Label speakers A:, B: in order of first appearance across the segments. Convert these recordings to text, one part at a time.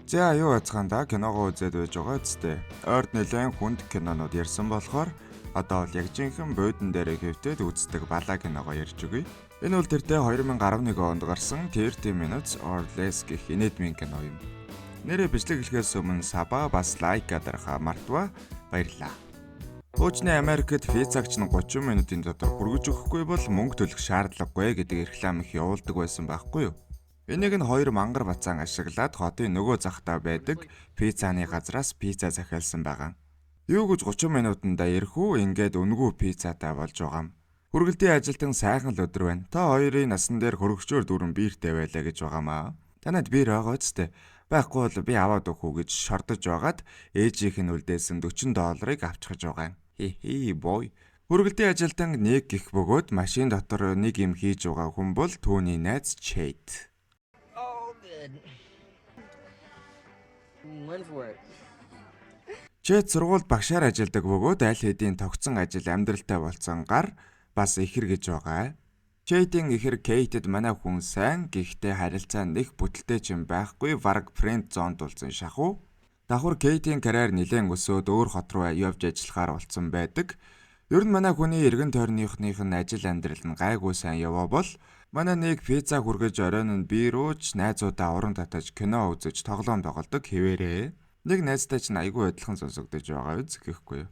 A: За юу яцгаанда киногоо үзээд байж байгаа зү. Ойрд нэлээд хүнд кинонууд ярьсан болохоор одоо бол яг жинхэнэ буудан дээр хэвтээд үздэг балаа киногоо ярьж өгье. Энэ бол тэртээ 2011 онд гарсан 30 Minutes or Less гэх инээдмийн кино юм. Нэрээ бичлэг хэлэхээс өмнө Саба бас лайк дарахаа мартва баярлаа. Хуучны Америкт визагч нь 30 минутын дотор хүргэж өгөхгүй бол мөнгө төлөх шаардлагагүй гэдэг реклам их явуулдаг байсан байхгүй юу? Энийг нь хоёр мангар бацаан ашиглаад хотын нөгөө захтаа байдаг пиццаны газраас пицца захиалсан байгаа. Юу гэж 30 минутанда ирэхүү ингээд үнгүү пиццатай болж байгаа юм. Хүргэлтийн ажилтан сайхан л өдөр байна. Та хоёрын насан дээр хөргөчөөр дүүрэн биертэй байлаа гэж байгаамаа. Танад биер байгаа ч байхгүй бол би аваад өгөх үү гэж шордож байгаад ээжийнх нь үлдээсэн $40 авчхаж байгаа юм. Хи бой. Хүргэлтийн ажилтан нэг гих бөгөөд машин дотор нэг юм хийж байгаа хүн бол түүний найз Чейт. Чэт сургуульд багшаар ажилладаг бөгөөд аль хэдийн тогтсон ажил амьдралтай болсон гар бас ихэр гэж байгаа. Чэйтийн ихэр Кейтэд манай хүн сайн гэхдээ харилцаа нэг бүтэлтэй ч юм байхгүй бараг фрэнд зонд болсон шахуу. Давхар Кейтийн карьер нэлээд өсөөд өөр хот руу явж ажиллахаар болсон байдаг. Ер нь манай хүний эргэн тойрных нь ажил амьдрал нь гайгүй сайн яваа бол манай нэг пицца хүргэж оройн нь би рууч найзуудаа уран татаж кино үзэж тоглоом тоглодог хэвээрээ. Нэг найзтай ч айгүй адилхан сонсогдож байгаа үз гэхгүй юу.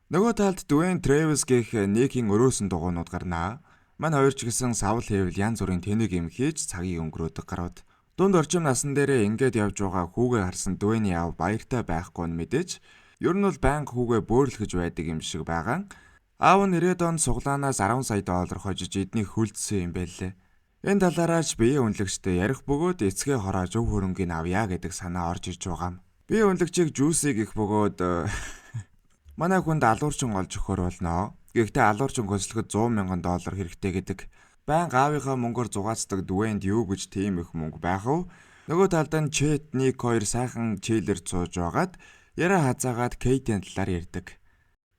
A: Нөгөө талд Дуэйн Трэвис гэх Никийн өрөөсөн дугуйнууд гарнаа. Мань хоёр ч гэсэн савл хэвэл янз бүрийн тэнэг юм хийж цагийг өнгөрөөдөг гарууд. Дунд орчим насан дээрээ ингээд явж байгаа хүүгээ харсан Дуэйний аав баяртай байхгүй нь мэдээж. Ер нь бол банк хүүгээ бөөрөлгөж байдаг юм шиг байгаа. Аав нь 90-ад онд суглаанаас $10 сая хожиж эднийг хүлдсэн юм байлээ. Энэ талаараач биеийн үнэлэгчтэй ярих бөгөөд эцгээ хороож өв хөрөнгийг авъя гэдэг санаа орж иж байгаа юм. Биеийн үнэлэгчийг жүүсийг их бөгөөд манай хүнд алуурчин олж өгөхөр болно. Гэхдээ алуурчин хөслөхөд $100,000 хэрэгтэй гэдэг. Банк аавынхаа мөнгөөр зугаацдаг Дуэйнд юу гэж тийм их мөнгө байх вэ? Нөгөө талд нь Чэт Ник хоёр сайхан чийлэр цууж байгаад яриа хазаагаад Кейтийн талаар ярьдаг.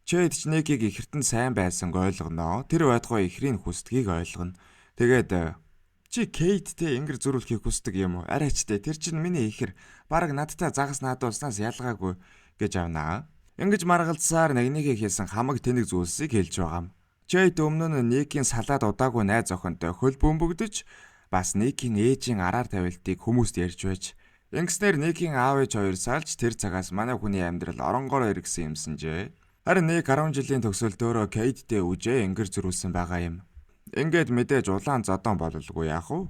A: Чэт ч Никийг ихэртэн сайн байсан ойлгоноо. Тэр байтугай ихрийн хүсдгийг ойлгоно. Тэгээд чи Кейттэй ингэр зөрүүлэхийг хүсдэг юм уу? Арайчтэй тэр чинь миний ихэр бараг надтай загас наадуулснаас ялгаагүй гэж авнаа. Ингэж маргалцсаар нэгнийхээ хийсэн хамаг тэнэг зүйлсийг хэлж байгаа юм. Чэт өмнө нь Никийн салаад удаагүй найз охинтой хөл бөмбөгдөж бас Никийн ээжийн араар тавилтыг хүмүүст ярьж байж. Ингэснээр Никийн аав ээж хоёр салж тэр цагаас манай хүний амьдрал оронгоор эргэсэн юмсанжээ. Харин Ник 10 жилийн төгсөлтөөрөө Кейттэй үжээ ингэр зөрүүлсэн байгаа юм. Ингээд мэдээж улаан зодон бололгүй яах вэ?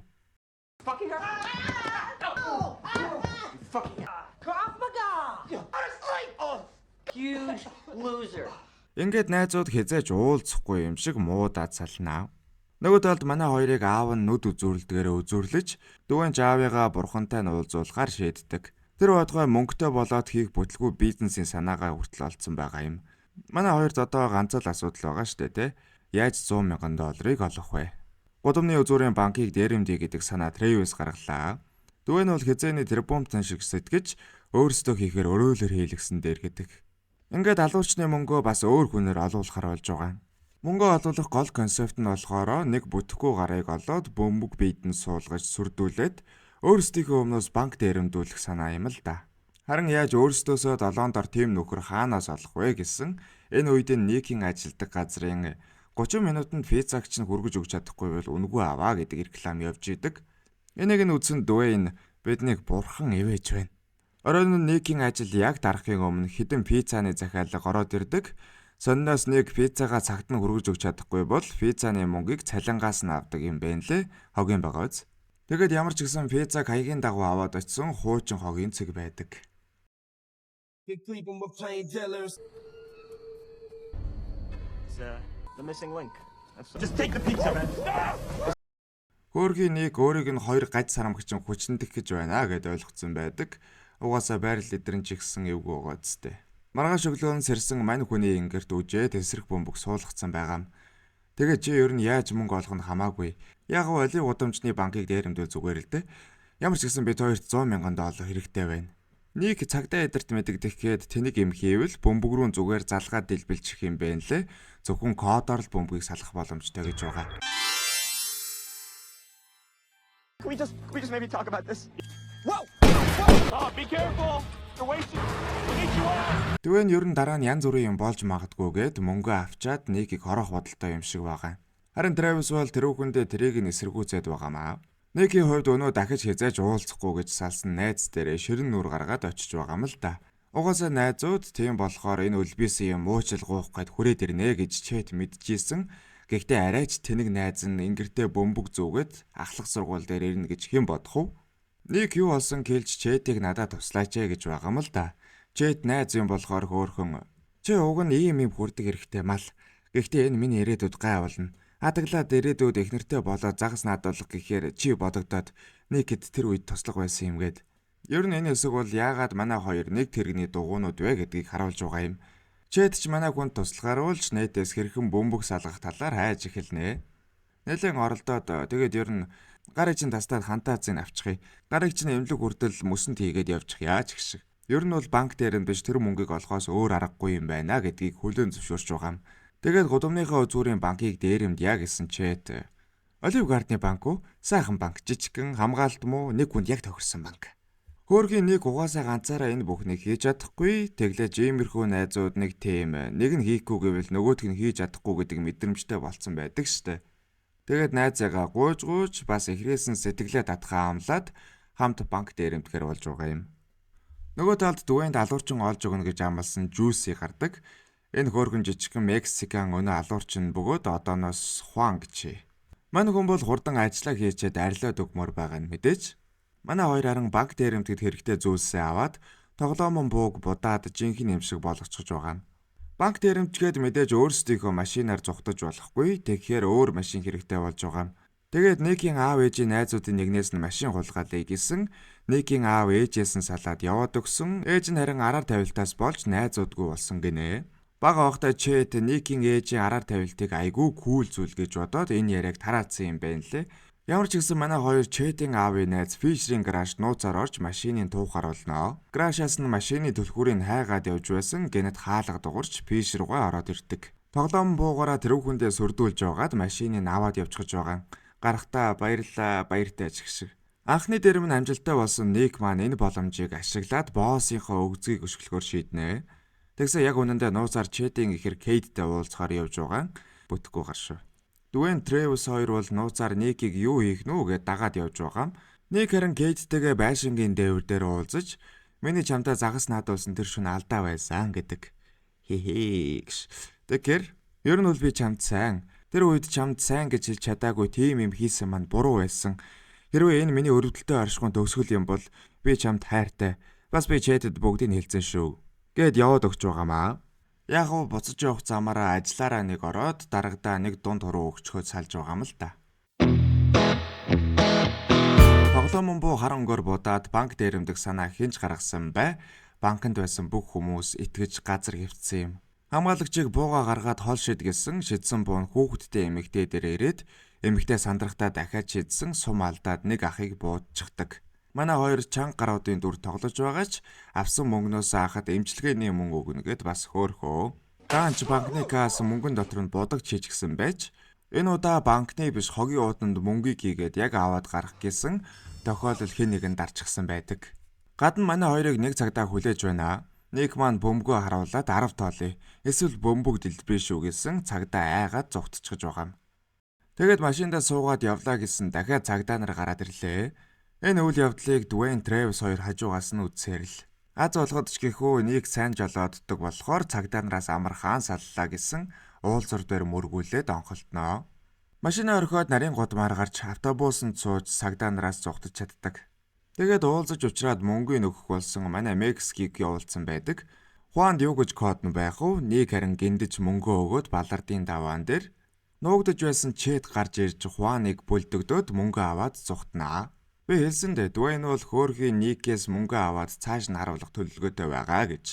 B: Huge loser.
A: Ингээд найзууд хязээж уулзахгүй юм шиг муудаад салнаа. Нөгөө талд манай хоёрыг аав нь нүд үзүүрлдгээрээ үзүүрлэж дүүн жаавыгаа бурхантай нь уулзуулахаар шийддэг. Тэр байтугай мөнгөтэй болоод хийх бүтлгүй бизнесийн санаагаа хүртэл олцсон байгаа юм. Манай хоёрт одоо ганц л асуудал байгаа штэ тэ. Яаж $100,000 олох вэ? Гудамжны үзүүрийн банкыг дээрэмдээ гэдэг санаа Трэвис гаргалаа. Дүүн нь бол хязээний тэрбумтан шиг сэтгэж өөрсдөө хийхээр өрөөлөөр хийлгсэн дээр гэдэг. Ингээд алуурчны мөнгөө бас өөр хүнээр олуулахар болж байгаа. Мөнгөө олуулах гол концепт нь болохоор нэг бүтэхгүй гарыг олоод бөмбөг биедэн суулгаж сүрдүүлээд өөрсдийнхөө өмнөөс банк дээрэмдүүлэх санаа юм л да. Харин яаж өөрсдөөсөө долоондор тим нөхөр хаанаас олох вэ гэсэн энэ үед Никийн ажилдаг газрын 30 минутанд пиццагч нь хүргэж өгч чадахгүй бол үнгүй аваа гэдэг реклам явж идэг. Энийг нь үзсэн Дуэйн биднийг бурхан ивэж байна. Оройн нь Никийн ажил яг дарахын өмнө хэдэн пиццаны захиалга ороод ирдэг. Сонноос нэг пиццагаа цагт нь хүргэж өгч чадахгүй бол пиццаны мөнгийг цалингаас нь авдаг юм байна лээ. Хогийн байгаа үз. Тэгэд ямар ч гэсэн пиццаг хаягийн дагуу аваад очсон хуучин хогийн цэг байдаг.
B: The missing link. Just take the pizza, man.
A: Хөөргийн нэг өөрийг нь хоёр гаж сарамгчин хүчнэдэх гэж байна гэд ойлгоцсон байдаг. Угаасаа байрал эдрэн ч ихсэн эвгүй байгаа зү. Маргааш өглөө нь сэрсэн мань хүний ингэрт үжээ тесрэх бөмбөг суулгацсан байгаа юм. Тэгээ чи ер нь яаж мөнгө олох нь хамаагүй. Яг гоо олийн гудамжны банкыг дээрэмдүүл зүгээр л дээ. Ямар ч гэсэн бид хоёрт $100,000 хэрэгтэй байна. Ник цагдаа эдэрт мэдэгдэх гээд тэнийг юм хийвэл бөмбөг рүү зүгээр залгаад дэлбэлчих юм бэ нэлээ. Зөвхөн кодоор л бөмбөгийг салах боломжтой гэж байгаа.
B: Can we just maybe talk about this? Whoa! Oh, be careful! You're wasting. We need you on.
A: Тэгвэл ер нь дараа нь янз бүрийн юм болж магадгүйгээд мөнгө авчаад Никийг хорох бодолтой юм шиг байгаа. Харин Travis бол тэрүүхэндээ тэрийг нь эсэргүүцээд байгаамаа. Никийн хувьд өнөө дахиж хязээж уулзахгүй гэж салсан найз дээрээ ширэн нүр гаргаад очиж байгаа юм л да. Угаасаа найзууд тийм болохоор энэ өлбисэн юм уучлал гуйх гээд хүрээд ирнэ гэж чэт мэдчихсэн. Гэхдээ арайч тэнэг найз нь ингэртээ бөмбөг зүүгээд ахлах сургууль дээр ирнэ гэж хэн бодох вэ? Ник юу болсон гэлж чэтийг надад туслаач гэж байгаа юм л да. Чэт найз юм болохоор хөөхөн. Чи уг нь ийм юм хүрдэг эрэхтэй мал. Гэхдээ энэ миний ирээдүйд гай болно. Адаглаад ирээдүйд их нэртэй болоод загас наадуулах гэхээр чи бодогдоод Никэд тэр үед туслах байсан юм гээд. Ер нь энэ хэсэг бол яагаад манай хоёр нэг тэрэгний дугуйнууд вэ гэдгийг харуулж байгаа юм. Чэт ч манай хүнд туслахаар уулж нэтээс хэрхэн бөмбөг салгах талаар хайж эхэлнэ. Нэлээд оролдоод тэгээд ер нь гарыг чинь тастаад хантаазыг авчихъя. Гарыг чинь эмнэлэг хүртэл мөсөнд хийгээд явчих яаж гэх шиг. Ер нь бол банк дээр нь биш тэр мөнгийг олохоос өөр аргагүй юм байна гэдгийг хүлээн зөвшөөрч байгаа юм. Тэгээд гудамныхаа үзүүрийн банкыг дээрэмдъя гэсэн чэт. Олив Гардны банк уу? Сайхан банк, жижигхэн, хамгаалт муу, нэг хүнд яг тохирсон банк. Хөөргийн нэг угаасаа ганцаараа энэ бүхнийг хийж чадахгүй. Тэглэж иймэрхүү найзууд нэг тийм нэг нь хийхгүй гэвэл нөгөөх нь хийж чадахгүй гэдэг мэдрэмжтэй болцсон байдаг штэ. Тэгээд найзаагаа гуйж бас ихрээсэн сэтгэлээ татхаа амлаад хамт банк дээрэмдэхэр болж байгаа юм. Нөгөө талд Дуэйнд алуурчин олж өгнө гэж амласан Жүүси гардаг. Энэ хөөргөн жижигхэн Мексикан өнөө алуурчин бөгөөд одооноос Хуан гэж. Манай хүн бол хурдан ажиллаа хийчихэд арилаад өгмөр байгаа нь мэдээж. Манай хоёр харан банк дээрэмдэхэд хэрэгтэй зүйлсээ аваад тоглоомон бууг будаад жинхэнэ юм шиг болгочихж байгаа. Банк дээрэмдгээд мэдээж өөрсдийнхөө машинаар зугтаж болохгүй. Тэгэхээр өөр машин хэрэгтэй болж байгаа. Тэгээд Никийн аав ээжийн найзуудын нэгнээс нь машин хулгайлъя гэсэн. Никийн аав ээжээс нь салаад яваад өгсөн. Ээж нь харин араар тавилтаас болж найзуудгүй болсон гинэ. Бага байхдаа чэт Никийн ээжийн араар тавилтыг айгүй кул зүйл гэж бодоод энэ яриаг тараацсан юм байна лээ. Ямар ч гэсэн манай хоёр чэтийн аавын найз Фишерийн гараж нууцаар орж машиныг туухаар болно. Гаражаас нь машины түлхүүрийг хайгаад явж байсан. Гэнэт хаалга дуурч Фишер руугаа ороод ирдэг. Тоглоом буугаараа тэрүүхэндээ сүрдүүлж байгаад машиныг аваад явчихж байгаа. Гарахтаа баярлаа, баяртай ч гэх шиг. Анхны дээр минь амжилттай болсон Ник маань энэ боломжийг ашиглаад боссынхоо өгзгийг өшгөлгөөр шийднэ. Тэгсэн яг үнэндээ нууцаар чэтийн ихэр Кейдтэй уулзахаар явж байгаа. Бүтэхгүй гаршив. Дуэйн Travis хоёр бол нууцаар Никийг юу хийх нү гэд дагаад явж байгаа. Ник харин Кейдтэйгээ байшингийн дээвэр дээр уулзаж миний чамтай загас наадуулсан тэр шөнө алдаа байсан гэдэг. Хээ. Тэгэхээр ер нь бол би чамд сайн. Тэр үед чамд сайн гэж хэлж чадаагүй тийм юм хийсэн маань буруу байсан. Хэрвээ энэ миний өрөвдөлтөй аршгуун төгсгөл юм бол би чамд хайртай. Бас би чэтэд бүгдийг хэлсэн шүү. Гэд яваад өгч байгаамаа. Яг уу буцаж явах замаараа ажиллаараа нэг ороод дарагдаа нэг дунд хуруу өгчхөд салж байгаа юм л да. Тоглоомон буу харан өнгөөр будаад банк дээрэмдэх санаа хинж гаргасан бай. Банкнд байсан бүх хүмүүс итгэж газар хэвтсэн юм. Хамгаалагчийг бууга гаргаад хол шидгэсэн шидсэн буун хүүхэдтэй эмэгтэй дээр ирээд эмэгтэй сандрахтаа дахиад шидсэн сум алдаад нэг ахыг буудчихдаг. Манай хоёр чанга гаруудын дүр тоглож байгаа ч авсан мөнгнөөс ахад эмчилгээний мөнгө өгнө гэд бас хөөхөө. Даанч банкны касс мөнгөн дотор нь будаг чийжгсэн байж энэ удаа банкны биш хогийн ууданд мөнгийг хийгээд яг аваад гарах гэсэн тохиолдол хэн нэгэн дарчихсан байдаг. Гадна манай хоёрыг нэг цагдаа хүлээж байна. Ник маань бөмбөгөө харуулад 10 тоолъё. Эсвэл бөмбөг дэлбэрээ шүү гэсэн цагдаа айгаад зогтчихж байгаа юм. Тэгэд машиндаа суугаад явлаа гэсэн дахиад цагдаа нар гараад ирлээ. Энэ үйл явдлыг Дуэйн Travis хоёр хажуугаас нь үзсээр л. Аз болгоод ч гэхүү Ник сайн жолооддог болохоор цагдаа нараас амархан саллаа гэсэн уулзур дээр мөргүүлээд онхолтноо. Машинаа орхиод нарийн гудмаар гарч автобусанд сууж цагдаа нараас зугтаж чаддаг. Тэгээд уулзаж уучраад мөнгөний өгөх болсон манай Мексикийг явуулсан байдаг. Хуанд юу гэж код нь байх вэ? Ник харин гиндэж мөнгөө өгөөд балардын даваан дээр нуугдж байсан чэт гарч ирж Хуаныг бүлдөгдөөд мөнгө аваад зугтнаа. Би хэлсэн дээ Дуэйн бол хөөрхийн Никээс мөнгө аваад цааш нь харуулах төлөвлөгөөтэй байгаа гэж.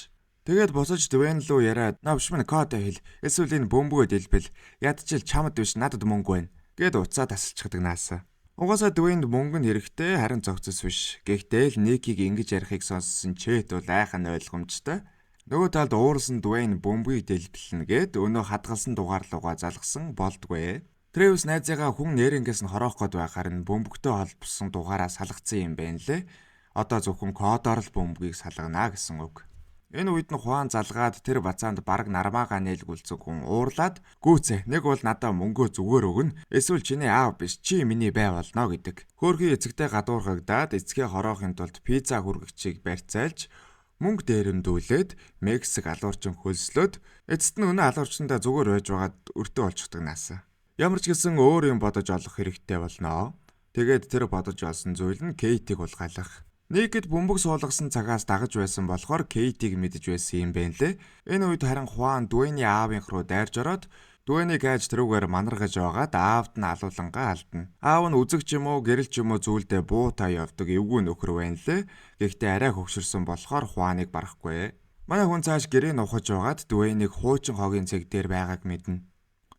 A: Тэгээд босож Дуэйн руу яриад "Навшмын код хэл. Эсвэл энэ бөмбөгөө дэлбэл. Ядчил чамд биш надад мөнгө байна." гэд уцаа тасалчихдаг наасаа. Угаасаа Дуэйнд мөнгө нь хэрэгтэй харин зохицос биш. Гэхдээ л Никийг ингэж ярихыг сонссон Чэт бол айхан ойлгомжтой. Нөгөө талд уурсан Дуэйн бөмбөгийг дэлбэлнэ гэд өнөө хадгалсан дугаарлуугаа залгасан болдгүй. Трэвис найзыгаа хүн нэрнгээс нь хороох гээд байхаар нь бөмбөгтэй холбосон дугаараа салгацсан юм байна лээ. Одоо зөвхөн кодоор л бөмбөгийг салгана гэсэн үг. Энэ үед нь Хуан залгаад тэр бацаанд бараг нармаагаа нээлгүүлсэн хүн уурлаад "Гүүцээ, нэг бол надаа мөнгөө зүгээр өгнө. Эсвэл чиний аав биш, чи миний бай болно" гэдэг. Хөөрхий эцэгтэй гадуурхагдаад эцгээ хороохын тулд пицца хүргэгчийг барьцаалж мөнгө дээрэмдүүлээд Мексик алуурчин хөлслөөд эцэст нь өнөө алуурчиндаа зүгээр байж байгаад өртөө олчихдаг наасан. Ямар ч гэсэн өөр юм бодож олох хэрэгтэй болно. Тэгээд тэр бодож олсон зүйл нь Кейтиг улгайлах. Никэд бөмбөг суулгасан цагаас дагаж байсан болохоор Кейтиг мэдэж байсан юм байна лээ. Энэ үед харин Хуан Дуэйний аавынх руу дайрж ороод Дуэйнийг айж тэрүүгээр манаргаж байгаад аавд нь алуулангаа алдна. Аав нь үзэг ч юм уу, гэрэл ч юм уу зүйлдээ буутаа явдаг эвгүй нөхөр байна лээ. Гэхдээ арай хөвгшөрсөн болохоор Хуаныг барахгүй. Манай хүн цааш гэрээ ухаж байгаад Дуэйнийг хуучин хогийн цэг дээр байгааг мэднэ.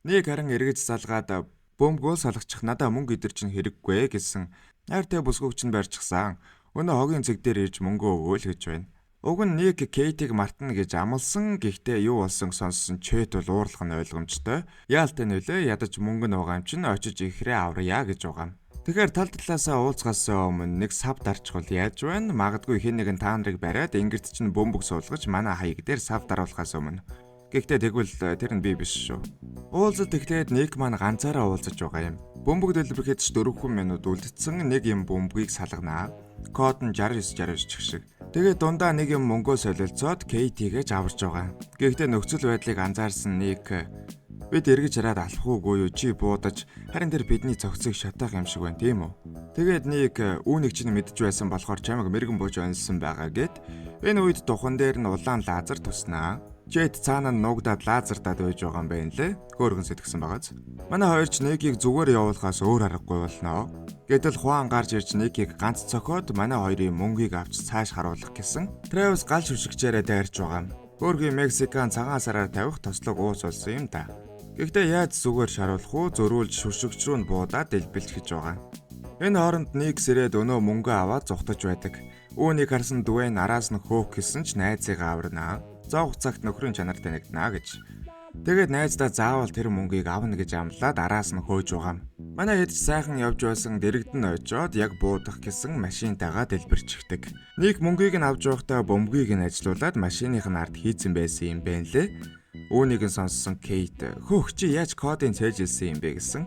A: Ник харин эргэж залгаад бөмбөгөө салгачих надаа мөнгө идэр чинь хэрэггүй гэсэн. Хайртай бүсгүйч нь барьчихсан. Өнөө хогийн цэг дээр ирж мөнгөө өгөөл гэж байна. Уг нь Ник Кейтиг мартна гэж амласан. Гэхдээ юу болсон сонссон Чэт бол уурлах нь ойлгомжтой. Яалтай нөлөө ядаж мөнгө нь байгаа юм чинь очиж ихрээ аврая гэж байгаа юм. Тэгэхээр тал талаасаа уулзгаас өмнө нэг сав дарчвал яаж байна? Магадгүй хэн нэгэн та нарыг бариад ингэрт чинь бөмбөг суулгаж манай хаяг дээр сав даруулахаас өмнө. Гэхдээ тэгвэл тэр нь би биш шүү. Уулзалт эхлээд Ник маань ганцаараа уулзаж байгаа юм. Бөмбөг дэлбэрэхэд ч 4 минут үлдсэн нэг юм бөмбөгийг салганаа. Код нь 69 чих шиг. Тэгээд дундаа нэг юм мөнгөө солилцоод Кейтигэж аварж байгаа. Гэхдээ нөхцөл байдлыг анзаарсан Ник бид эргэж хараад алах уугүй юу чи буудаж харин тэр бидний цогцыг шатаах юм шиг байна тийм үү. Тэгээд Ник үүнийг чинь мэдж байсан болохоор чамайг мэрэгэн бууж онсон байгаа гэд энэ үед духан дээр нь улаан лазер туснаа. Чэт цаана нь нуугдаад лазертаад байж байгаа юм байна лээ. Хөөргөн сэтгсэн байгааз. Манай хоёр ч Никийг зүгээр явуулахаас өөр аргагүй болноо. Гэтэл Хуан гарч ирж Никийг ганц цохоод манай хоёрын мөнгийг авч цааш харуулах гэсэн. Трэвис гал шүшигчээрээ дайрч байгаа юм. Хөөргийн Мексикан цагаан сараар тавих тослог уус болсон юм да. Гэхдээ яаж зүгээр шаруулах уу зөрүүлж шүшигч рүү нь буудаад дэлбэлж гэж байгаа. Энэ хооронд Ник сэрээд өнөө мөнгө аваад зүхтаж байдаг. Үүнийг харсан Дуэйн араас нь хөөх гэсэн ч найзыгаа аварнаа. Зоог цагт нөхрийн чанар танигдана гэж. Тэгээд найздаа заавал тэр мөнгийг авна гэж амлаад араас нь хөөж байгаа юм. Манай хэд сайхан явж байсан дэрэгдэн очоод яг буудах гэсэн машинтайгаа дэлбэрчихдэг. Ник мөнгийг нь авч явахдаа бөмбөгийг нь ажилуулад машиных нь ард хийцэн байсан юм байна лээ. Үүнийг нь сонссон Кейт "Хөөх чи яаж кодыг цээжилсэн юм бэ" гэсэн.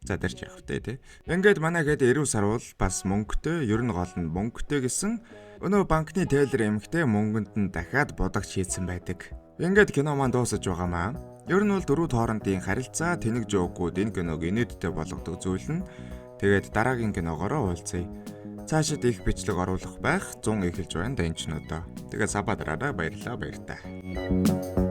A: За дарж явах тий. Ингээд манай хэд 90 сар бол бас мөнгөтэй, ер нь гол нь мөнгөтэй гэсэн. Өнөө банкны тейлер эмхтэй мөнгөнд нь дахиад будагч хийцэн байдаг. Ингээд кино маань дуусаж байгаамаа. Ер нь бол дөрвөн хоорондын харилцаа тэнэг жоокууд энэ киног инээдтэй болгодог зүйл нь. Тэгээд дараагийн киногоороо уулзъя. Цаашид их бичлэг оруулах байх 100 эхэлж байна да энэ ч нөтөө. Тэгээд сабадараараа баярлаа баяртай.